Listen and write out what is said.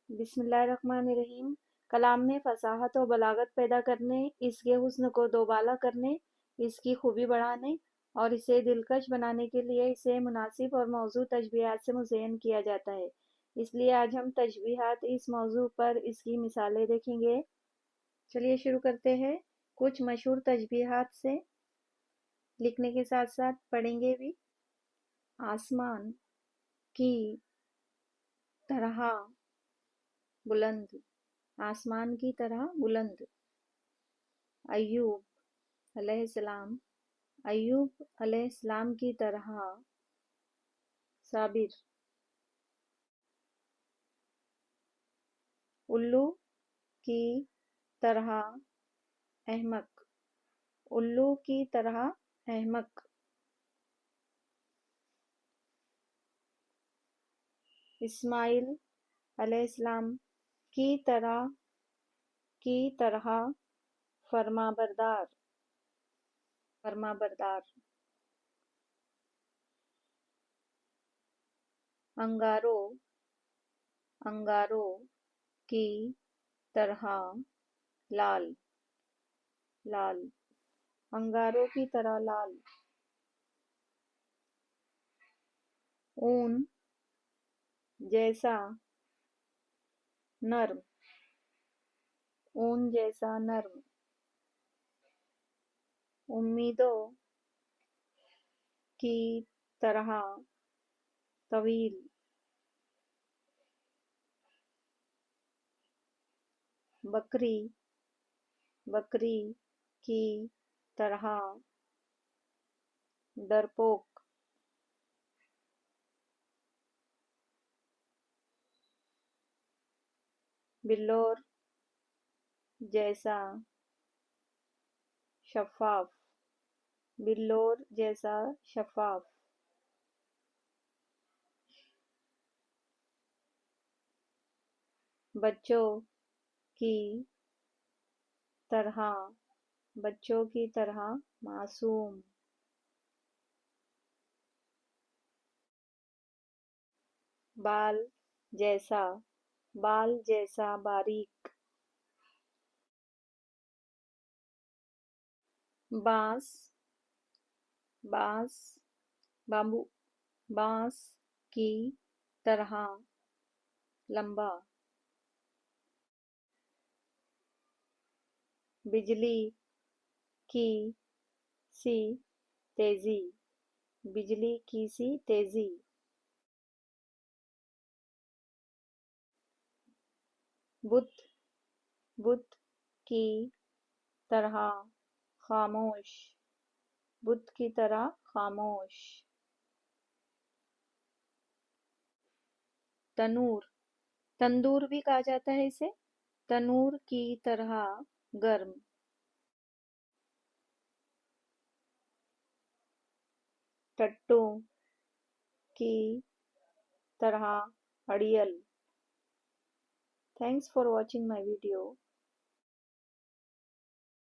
बिस्मिल्लाहिर्रहमानिर्रहीम। कलाम में फसाहत और बलागत पैदा करने, इसके हुस्न को दोबाला करने, इसकी खूबी बढ़ाने और इसे दिलकश बनाने के लिए इसे मुनासिब और मौजू तशबीहात से मुज़य्यन किया जाता है। इसलिए आज हम तशबीहात इस मौजू पर इसकी मिसालें देखेंगे। चलिए शुरू करते हैं। कुछ मशहूर तशबीहात से लिखने के साथ साथ पढ़ेंगे भी। आसमान की तरह बुलंद, आसमान की तरह बुलंद। अय्यूब अलैहिस्सलाम, अय्यूब अलैहिस्सलाम की तरह साबिर। उल्लू की तरह अहमक, उल्लू की तरह अहमक। इस्माइल अलैहिस्सलाम की तरह फरमाबरदार, फरमाबरदार। अंगारों, अंगारों की तरह लाल, लाल। अंगारों की तरह लाल। ऊन जैसा नर्म, ऊन जैसा नर्म। उम्मीदों की तरह तवील, बकरी, बकरी की तरह डरपोक। बिल्लोर जैसा शफाफ, बिल्लोर जैसा शफाफ। बच्चों की तरह, बच्चों की तरह मासूम। बाल जैसा, बाल जैसा बारीक। बांस, बांस, बाम्बू, बांस की तरह लंबा। बिजली की सी तेजी, बिजली की सी तेजी। बुत, बुत की तरह खामोश, बुत की तरह खामोश। तनूर, तंदूर भी कहा जाता है इसे, तनूर की तरह गर्म। टट्टू की तरह अड़ियल। Thanks for watching my video.